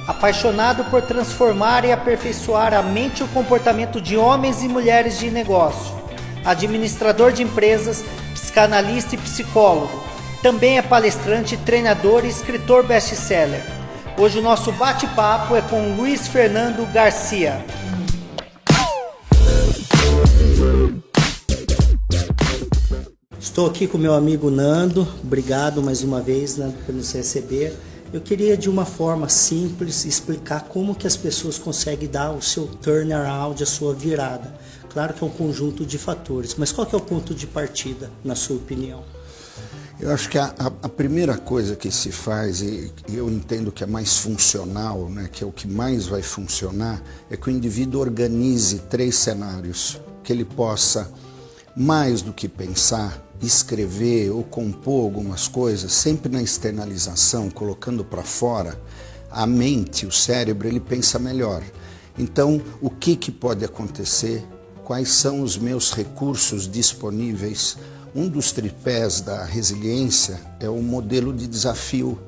apaixonado por transformar e aperfeiçoar a mente e o comportamento de homens e mulheres de negócio, administrador de empresas, psicanalista e psicólogo. Também é palestrante, treinador e escritor best-seller. Hoje o nosso bate-papo é com Luiz Fernando Garcia. Estou aqui com meu amigo Nando. Obrigado mais uma vez, Nando, por nos receber. Eu queria, de uma forma simples, explicar como que as pessoas conseguem dar o seu turnaround, a sua virada. Claro que é um conjunto de fatores, mas qual que é o ponto de partida, na sua opinião? Eu acho que a primeira coisa que se faz, e eu entendo que é mais funcional, né, que é o que mais vai funcionar, é que o indivíduo organize 3 cenários, que ele possa, mais do que pensar, escrever ou compor algumas coisas, sempre na externalização, colocando para fora, a mente, o cérebro, ele pensa melhor. Então, o que pode acontecer? Quais são os meus recursos disponíveis? Um dos tripés da resiliência é o modelo de desafio,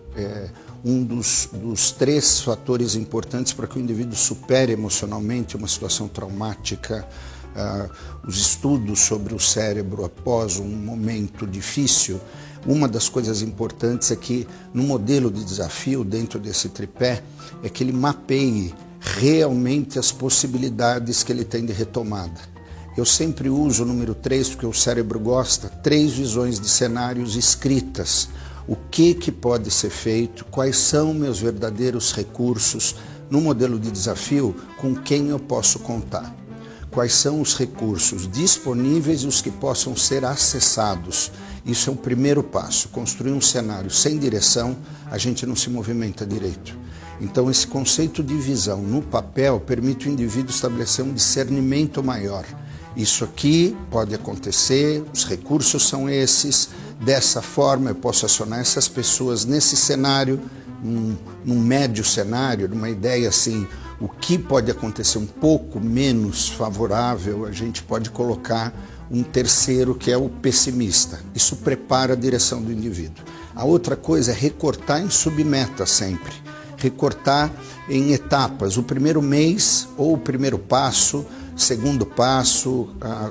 um dos 3 fatores importantes para que o indivíduo supere emocionalmente uma situação traumática. Os estudos sobre o cérebro após um momento difícil, uma das coisas importantes é que no modelo de desafio, dentro desse tripé, é que ele mapeie realmente as possibilidades que ele tem de retomada. Eu sempre uso o número 3 porque o cérebro gosta, 3 visões de cenários escritas. O que pode ser feito, quais são meus verdadeiros recursos no modelo de desafio, com quem eu posso contar. Quais são os recursos disponíveis e os que possam ser acessados. Isso é o primeiro passo. Construir um cenário sem direção, a gente não se movimenta direito. Então, esse conceito de visão no papel permite o indivíduo estabelecer um discernimento maior. Isso aqui pode acontecer, os recursos são esses, dessa forma eu posso acionar essas pessoas nesse cenário, num médio cenário, numa ideia assim, o que pode acontecer um pouco menos favorável, a gente pode colocar um terceiro que é o pessimista. Isso prepara a direção do indivíduo. A outra coisa é recortar em submetas sempre. Recortar em etapas. O primeiro mês ou o primeiro passo, segundo passo,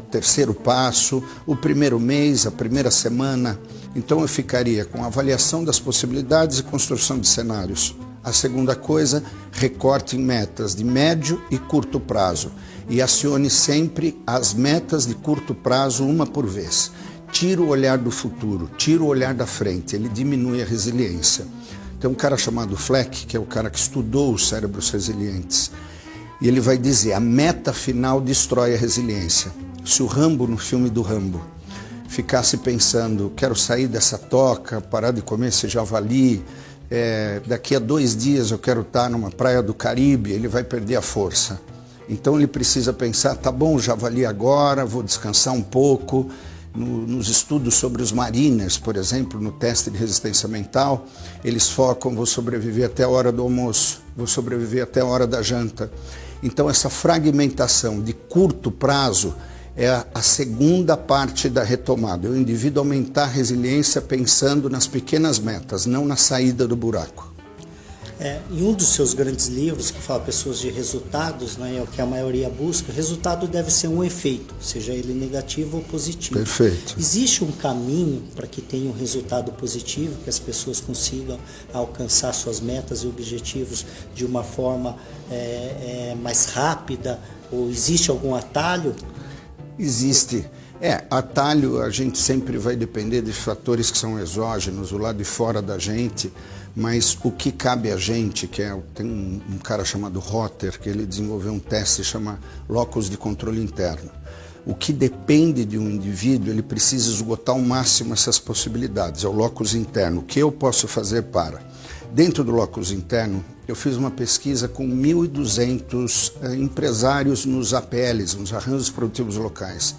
terceiro passo, o primeiro mês, a primeira semana. Então eu ficaria com avaliação das possibilidades e construção de cenários. A segunda coisa, recorte em metas de médio e curto prazo e acione sempre as metas de curto prazo uma por vez. Tira o olhar do futuro, tira o olhar da frente, ele diminui a resiliência. Tem um cara chamado Fleck, que é o cara que estudou os cérebros resilientes, e ele vai dizer, a meta final destrói a resiliência. Se o Rambo, no filme do Rambo, ficasse pensando, quero sair dessa toca, parar de comer esse javali, daqui a 2 dias eu quero estar numa praia do Caribe, ele vai perder a força. Então ele precisa pensar, tá bom, javali agora, vou descansar um pouco. Nos estudos sobre os mariners, por exemplo, no teste de resistência mental, eles focam, vou sobreviver até a hora do almoço, vou sobreviver até a hora da janta. Então essa fragmentação de curto prazo é a segunda parte da retomada. O indivíduo aumentar a resiliência pensando nas pequenas metas, não na saída do buraco. Em um dos seus grandes livros, que fala pessoas de resultados, né, é o que a maioria busca, resultado deve ser um efeito, seja ele negativo ou positivo. Perfeito. Existe um caminho para que tenha um resultado positivo, que as pessoas consigam alcançar suas metas e objetivos de uma forma mais rápida? Ou existe algum atalho? Existe. Atalho a gente sempre vai depender de fatores que são exógenos, o lado de fora da gente, mas o que cabe a gente, tem um cara chamado Rotter, que ele desenvolveu um teste que chama locus de controle interno. O que depende de um indivíduo, ele precisa esgotar ao máximo essas possibilidades, é o locus interno. O que eu posso fazer para? Dentro do locus interno, eu fiz uma pesquisa com 1.200 empresários nos APLs, nos arranjos produtivos locais.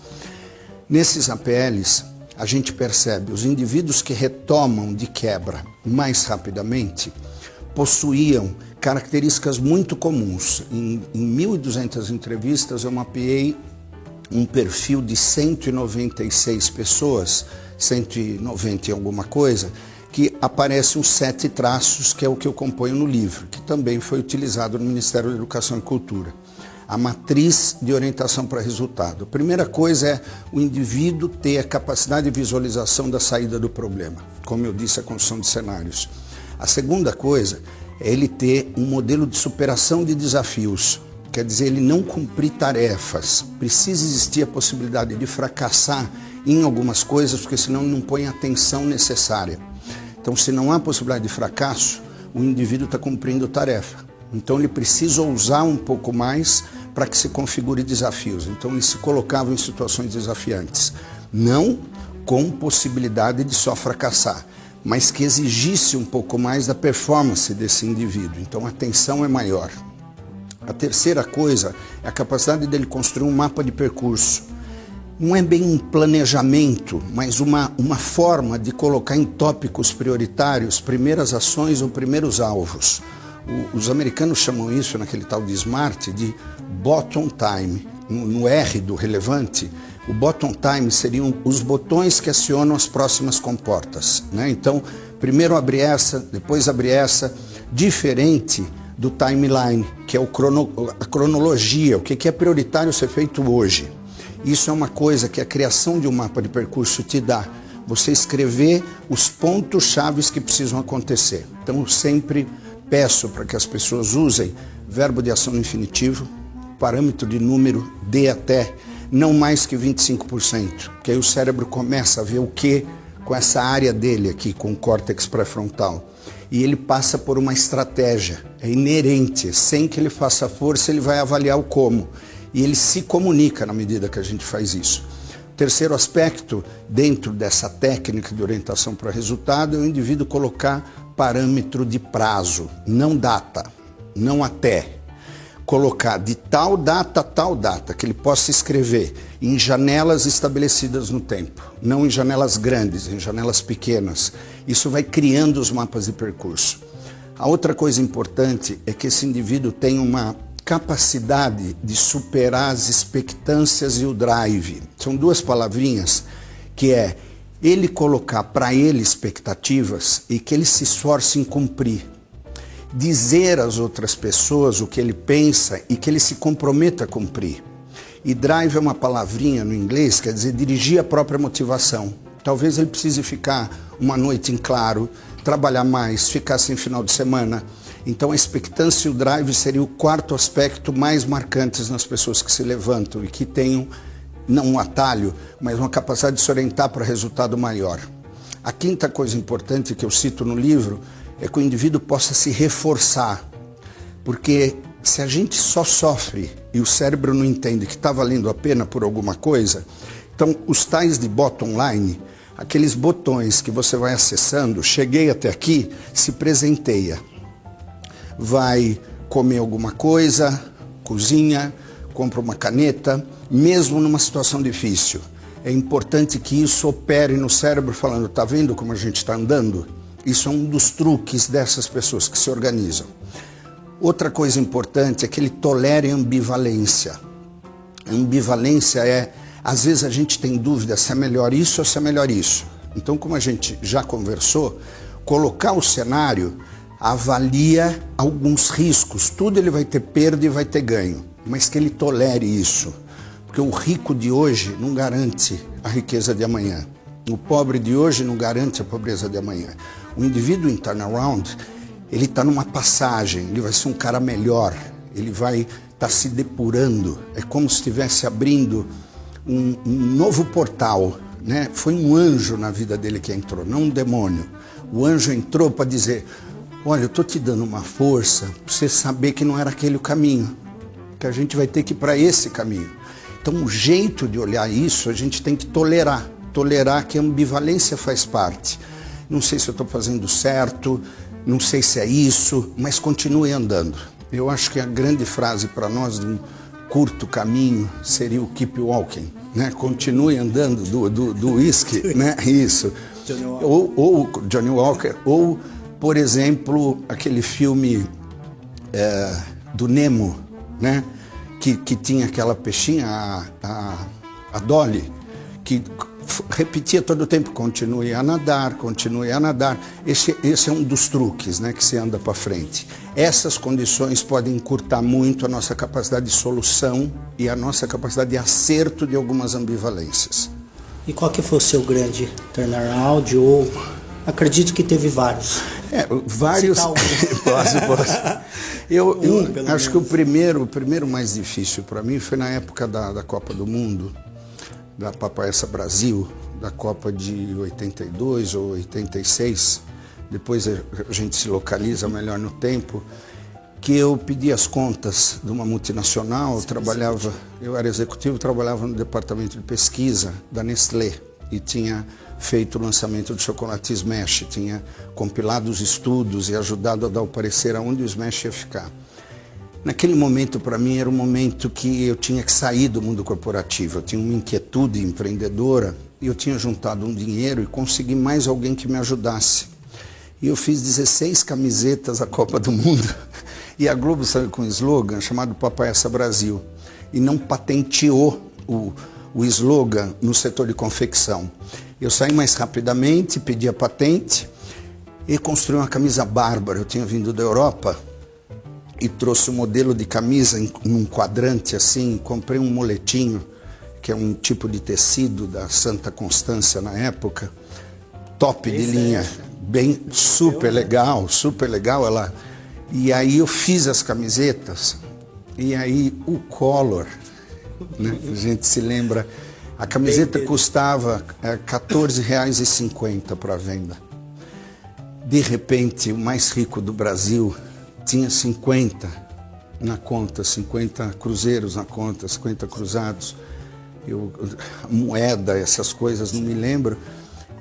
Nesses APLs, a gente percebe os indivíduos que retomam de quebra mais rapidamente possuíam características muito comuns. Em 1.200 entrevistas, eu mapeei um perfil de 196 pessoas, 190 e alguma coisa, que aparecem os 7 traços, que é o que eu componho no livro, que também foi utilizado no Ministério da Educação e Cultura. A matriz de orientação para resultado. A primeira coisa é o indivíduo ter a capacidade de visualização da saída do problema, como eu disse, a construção de cenários. A segunda coisa é ele ter um modelo de superação de desafios, quer dizer, ele não cumprir tarefas. Precisa existir a possibilidade de fracassar em algumas coisas, porque senão não põe a atenção necessária. Então, se não há possibilidade de fracasso, o indivíduo está cumprindo tarefa. Então, ele precisa ousar um pouco mais para que se configure desafios. Então, ele se colocava em situações desafiantes, não com possibilidade de só fracassar, mas que exigisse um pouco mais da performance desse indivíduo. Então, a atenção é maior. A terceira coisa é a capacidade dele construir um mapa de percurso. Não é bem um planejamento, mas uma forma de colocar em tópicos prioritários primeiras ações ou primeiros alvos. Os americanos chamam isso, naquele tal de SMART, de bottom time. No R do relevante, o bottom time seriam os botões que acionam as próximas comportas, né? Então, primeiro abre essa, depois abre essa, diferente do timeline, que é a cronologia, o que é prioritário ser feito hoje. Isso é uma coisa que a criação de um mapa de percurso te dá. Você escrever os pontos chaves que precisam acontecer. Então, eu sempre peço para que as pessoas usem verbo de ação no infinitivo, parâmetro de número de até, não mais que 25%, que aí o cérebro começa a ver o que com essa área dele aqui, com o córtex pré-frontal. E ele passa por uma estratégia, é inerente, sem que ele faça força, ele vai avaliar o como. E ele se comunica na medida que a gente faz isso. Terceiro aspecto, dentro dessa técnica de orientação para resultado, é o indivíduo colocar parâmetro de prazo, não data, não até. Colocar de tal data a tal data, que ele possa escrever em janelas estabelecidas no tempo, não em janelas grandes, em janelas pequenas. Isso vai criando os mapas de percurso. A outra coisa importante é que esse indivíduo tem uma capacidade de superar as expectâncias e o drive. São duas palavrinhas que é ele colocar para ele expectativas e que ele se esforce em cumprir. Dizer às outras pessoas o que ele pensa e que ele se comprometa a cumprir. E drive é uma palavrinha no inglês, quer dizer dirigir a própria motivação. Talvez ele precise ficar uma noite em claro, trabalhar mais, ficar sem final de semana. Então a expectância e o drive seria o quarto aspecto mais marcantes nas pessoas que se levantam e que tenham, não um atalho, mas uma capacidade de se orientar para resultado maior. A quinta coisa importante que eu cito no livro é que o indivíduo possa se reforçar, porque se a gente só sofre e o cérebro não entende que está valendo a pena por alguma coisa, então os tais de bottom line, aqueles botões que você vai acessando, cheguei até aqui, se presenteia. Vai comer alguma coisa, cozinha, compra uma caneta, mesmo numa situação difícil. É importante que isso opere no cérebro falando, tá vendo como a gente está andando? Isso é um dos truques dessas pessoas que se organizam. Outra coisa importante é que ele tolere a ambivalência. A ambivalência é, às vezes a gente tem dúvida se é melhor isso ou se é melhor isso. Então, como a gente já conversou, colocar o cenário avalia alguns riscos. Tudo ele vai ter perda e vai ter ganho, mas que ele tolere isso. Porque o rico de hoje não garante a riqueza de amanhã. O pobre de hoje não garante a pobreza de amanhã. O indivíduo em turnaround, ele está numa passagem, ele vai ser um cara melhor, ele vai estar se depurando. É como se estivesse abrindo um novo portal, né? Foi um anjo na vida dele que entrou, não um demônio. O anjo entrou para dizer, olha, eu estou te dando uma força para você saber que não era aquele o caminho, que a gente vai ter que ir para esse caminho. Então o jeito de olhar isso, a gente tem que tolerar que a ambivalência faz parte. Não sei se eu estou fazendo certo, não sei se é isso, mas continue andando. Eu acho que a grande frase para nós de um curto caminho seria o keep walking, né? Continue andando do whisky, né? Isso. Ou Johnny Walker, ou, por exemplo, aquele filme do Nemo, né? Que tinha aquela peixinha, a Dolly, que repetia todo o tempo, continue a nadar, continue a nadar. Esse é um dos truques, né, que se anda para frente. Essas condições podem encurtar muito a nossa capacidade de solução e a nossa capacidade de acerto de algumas ambivalências. E qual que foi o seu grande turnaround? Ou acredito que teve vários. Vários. Posso. Eu acho que o primeiro mais difícil para mim foi na época da Copa do Mundo, da Papai Essa Brasil, da Copa de 82 ou 86. Depois a gente se localiza melhor no tempo. Que eu pedi as contas de uma multinacional, eu era executivo, trabalhava no departamento de pesquisa da Nestlé e tinha feito o lançamento do chocolate Smash, tinha compilado os estudos e ajudado a dar o parecer aonde o Smash ia ficar. Naquele momento, para mim, era um momento que eu tinha que sair do mundo corporativo, eu tinha uma inquietude empreendedora e eu tinha juntado um dinheiro e consegui mais alguém que me ajudasse. E eu fiz 16 camisetas da Copa do Mundo. E a Globo saiu com um slogan chamado Papai Essa Brasil e não patenteou o slogan no setor de confecção. Eu saí mais rapidamente, pedi a patente e construí uma camisa bárbara. Eu tinha vindo da Europa e trouxe um modelo de camisa em um quadrante assim, comprei um moletinho, que é um tipo de tecido da Santa Constância na época, top de linha, bem super legal ela. E aí eu fiz as camisetas, e aí o Collor, né? A gente se lembra, a camiseta custava R$14,50 para venda. De repente, o mais rico do Brasil tinha 50 na conta, 50 cruzeiros na conta, 50 cruzados. Moeda, essas coisas, não me lembro.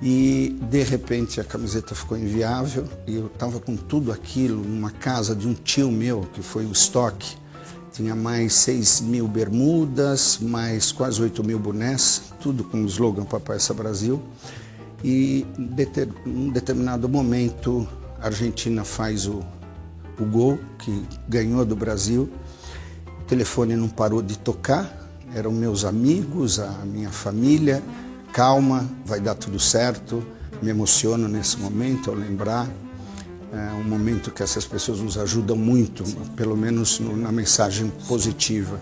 E, de repente, a camiseta ficou inviável e eu estava com tudo aquilo numa casa de um tio meu, que foi o estoque. Tinha mais 6.000 bermudas, mais quase 8.000 bonés, tudo com o slogan Papai Essa Brasil. E, em determinado momento, a Argentina faz o gol, que ganhou do Brasil. O telefone não parou de tocar, eram meus amigos, a minha família. Calma, vai dar tudo certo. Me emociono nesse momento ao lembrar. É um momento que essas pessoas nos ajudam muito, pelo menos na mensagem positiva.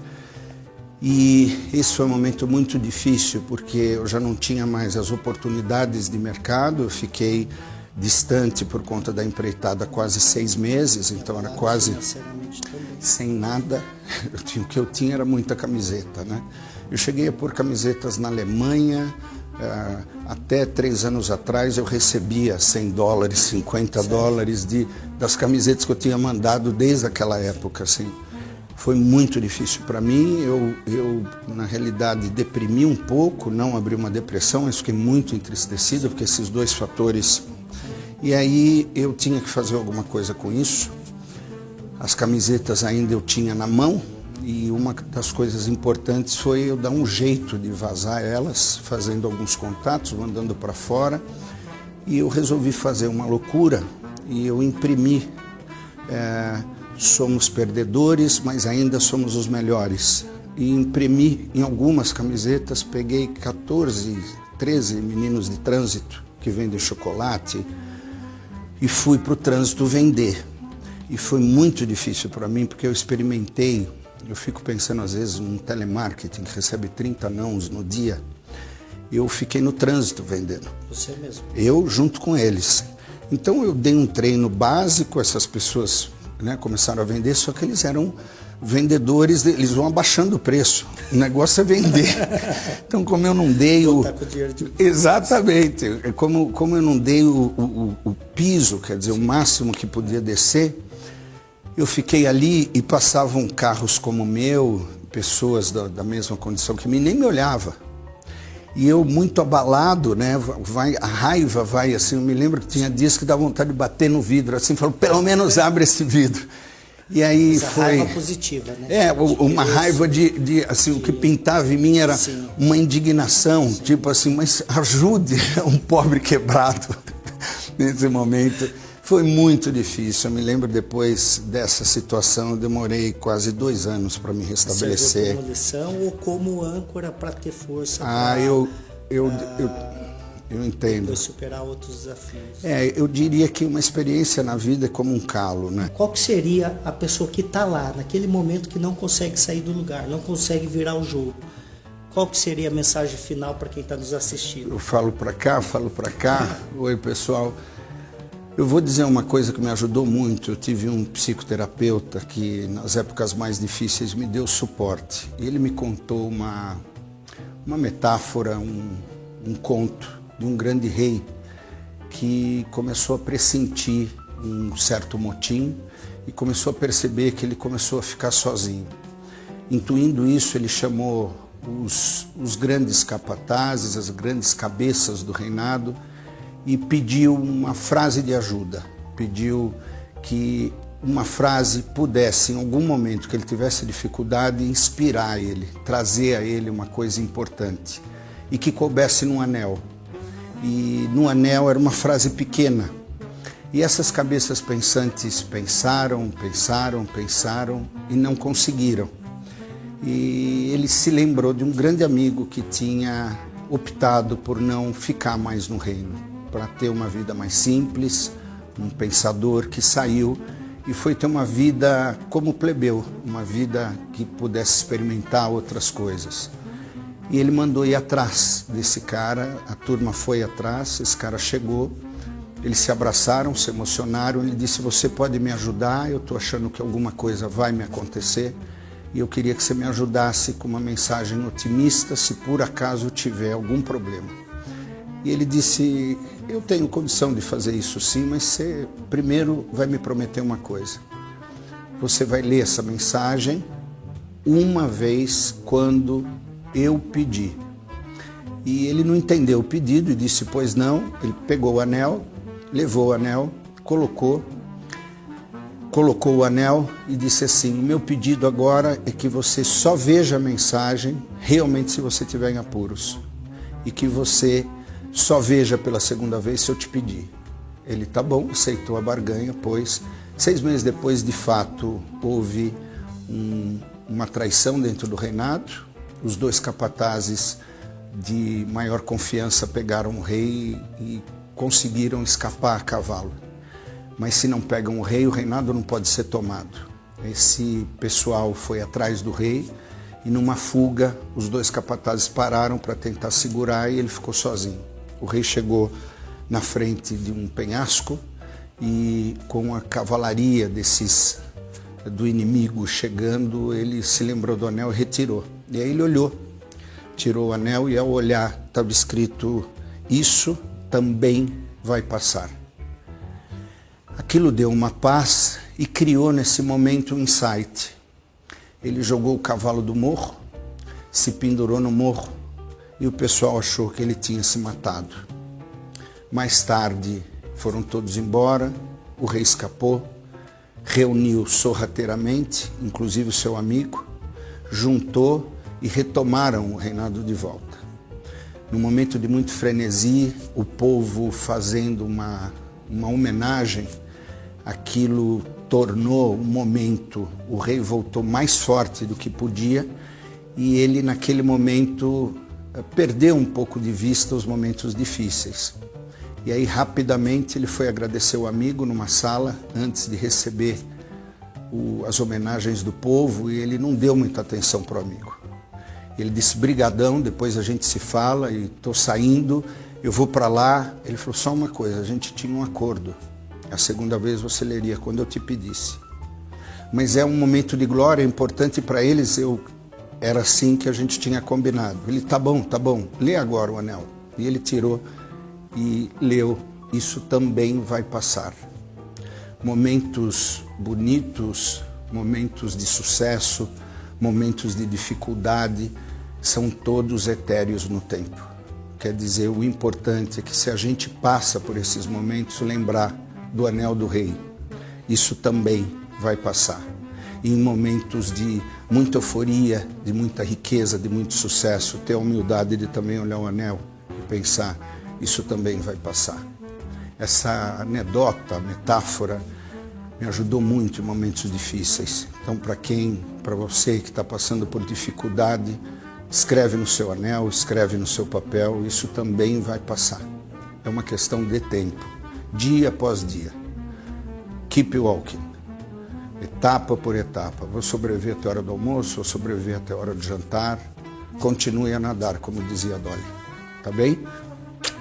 E esse foi um momento muito difícil, porque eu já não tinha mais as oportunidades de mercado, eu fiquei distante por conta da empreitada quase 6 meses, então era quase sem nada. O que eu tinha era muita camiseta, né? Eu cheguei a pôr camisetas na Alemanha. Até 3 anos atrás eu recebia $100, $50 das camisetas que eu tinha mandado desde aquela época, assim. Foi muito difícil para mim, eu na realidade deprimi um pouco, não abri uma depressão, mas fiquei muito entristecido porque esses dois fatores. E aí eu tinha que fazer alguma coisa com isso. As camisetas ainda eu tinha na mão. E uma das coisas importantes foi eu dar um jeito de vazar elas, fazendo alguns contatos, mandando para fora. E eu resolvi fazer uma loucura e eu imprimi. Somos perdedores, mas ainda somos os melhores. E imprimi em algumas camisetas, peguei 14, 13 meninos de trânsito que vendem chocolate e fui para o trânsito vender. E foi muito difícil para mim, porque eu experimentei. Eu fico pensando, às vezes, num telemarketing que recebe 30 nãos no dia. Eu fiquei no trânsito vendendo. Você mesmo? Eu junto com eles. Então eu dei um treino básico, essas pessoas, né, começaram a vender, só que eles eram vendedores, eles vão abaixando o preço. O negócio é vender. Então, como eu não dei o... Exatamente. Como eu não dei o piso, quer dizer, o máximo que podia descer, eu fiquei ali e passavam carros como o meu, pessoas da mesma condição que mim, nem me olhava. E eu muito abalado, né, a raiva vai assim, eu me lembro que tinha dias que dava vontade de bater no vidro, assim, falou, pelo menos abre esse vidro. E aí essa foi... raiva positiva, né? Uma raiva de assim, o que pintava em mim era uma indignação, tipo assim, mas ajude um pobre quebrado nesse momento. Foi muito difícil, eu me lembro depois dessa situação, eu demorei quase 2 anos para me restabelecer. Serviu como lição ou como âncora para ter força Eu entendo. Depois superar outros desafios. Eu diria que uma experiência na vida é como um calo, né? Qual que seria a pessoa que está lá, naquele momento que não consegue sair do lugar, não consegue virar o jogo? Qual que seria a mensagem final para quem está nos assistindo? Eu falo para cá. Oi, pessoal. Eu vou dizer uma coisa que me ajudou muito. Eu tive um psicoterapeuta que, nas épocas mais difíceis, me deu suporte. Ele me contou uma metáfora, um conto de um grande rei que começou a pressentir um certo motim e começou a perceber que ele começou a ficar sozinho. Intuindo isso, ele chamou os grandes capatazes, as grandes cabeças do reinado e pediu uma frase de ajuda, pediu que uma frase pudesse, em algum momento que ele tivesse dificuldade, inspirar ele, trazer a ele uma coisa importante e que coubesse num anel. E no anel era uma frase pequena. E essas cabeças pensantes pensaram e não conseguiram. E ele se lembrou de um grande amigo que tinha optado por não ficar mais no reino, para ter uma vida mais simples, um pensador que saiu e foi ter uma vida como plebeu, uma vida que pudesse experimentar outras coisas. E ele mandou ir atrás desse cara, a turma foi atrás, esse cara chegou, eles se abraçaram, se emocionaram, ele disse: você pode me ajudar, eu estou achando que alguma coisa vai me acontecer e eu queria que você me ajudasse com uma mensagem otimista se por acaso tiver algum problema. E ele disse: eu tenho condição de fazer isso sim, mas você primeiro vai me prometer uma coisa. Você vai ler essa mensagem uma vez quando eu pedi. E ele não entendeu o pedido e disse: pois não. Ele pegou o anel, levou o anel, colocou o anel e disse assim: o meu pedido agora é que você só veja a mensagem realmente se você estiver em apuros e que você só veja pela segunda vez se eu te pedir. Ele: tá bom, aceitou a barganha, pois 6 meses depois, de fato, houve uma traição dentro do reinado. Os 2 capatazes de maior confiança pegaram o rei e conseguiram escapar a cavalo. Mas se não pegam o rei, o reinado não pode ser tomado. Esse pessoal foi atrás do rei e numa fuga os 2 capatazes pararam para tentar segurar e ele ficou sozinho. O rei chegou na frente de um penhasco e com a cavalaria do inimigo chegando, ele se lembrou do anel e retirou. E aí ele olhou, tirou o anel e ao olhar estava escrito: isso também vai passar. Aquilo deu uma paz e criou nesse momento um insight. Ele jogou o cavalo do morro, se pendurou no morro e o pessoal achou que ele tinha se matado. Mais tarde foram todos embora, o rei escapou, reuniu sorrateiramente, inclusive o seu amigo, juntou e retomaram o reinado de volta. Num momento de muito frenesi, o povo fazendo uma homenagem, aquilo tornou um momento, o rei voltou mais forte do que podia e ele naquele momento perdeu um pouco de vista os momentos difíceis. E aí rapidamente ele foi agradecer o amigo numa sala antes de receber as homenagens do povo e ele não deu muita atenção para o amigo. Ele disse: brigadão, depois a gente se fala e estou saindo, eu vou para lá. Ele falou: só uma coisa, a gente tinha um acordo, a segunda vez você leria quando eu te pedisse. Mas é um momento de glória importante para eles, era assim que a gente tinha combinado. Ele: tá bom, lê agora o anel. E ele tirou e leu: isso também vai passar. Momentos bonitos, momentos de sucesso, momentos de dificuldade, são todos etéreos no tempo. Quer dizer, o importante é que se a gente passa por esses momentos, lembrar do anel do rei. Isso também vai passar. E em momentos de muita euforia, de muita riqueza, de muito sucesso, ter a humildade de também olhar o anel e pensar: isso também vai passar. Essa anedota, metáfora, me ajudou muito em momentos difíceis. Então, para você que está passando por dificuldade, escreve no seu anel, escreve no seu papel, isso também vai passar. É uma questão de tempo, dia após dia. Keep walking, etapa por etapa. Vou sobreviver até a hora do almoço, vou sobreviver até a hora do jantar. Continue a nadar, como dizia a Dolly. Tá bem?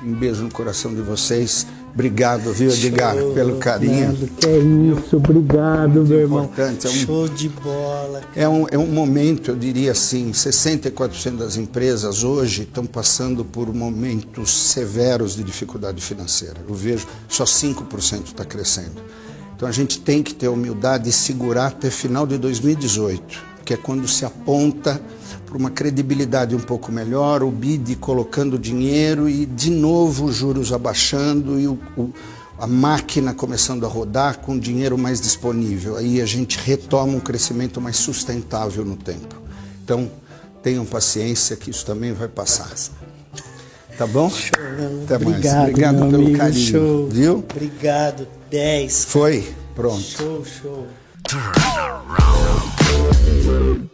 Um beijo no coração de vocês. Obrigado, viu, Edgar, pelo carinho. Que é isso, obrigado, meu irmão. Importante, Show de bola. É um momento, eu diria assim, 64% das empresas hoje estão passando por momentos severos de dificuldade financeira. Eu vejo só 5% está crescendo. Então a gente tem que ter a humildade de segurar até final de 2018, que é quando se aponta para uma credibilidade um pouco melhor, o BID colocando dinheiro e de novo os juros abaixando e a máquina começando a rodar com dinheiro mais disponível. Aí a gente retoma um crescimento mais sustentável no tempo. Então tenham paciência que isso também vai passar. Tá bom? Show, até mais. Obrigado Pelo amigo, carinho. show. Viu? Obrigado, 10. Foi? Pronto. Show, show. Turn around.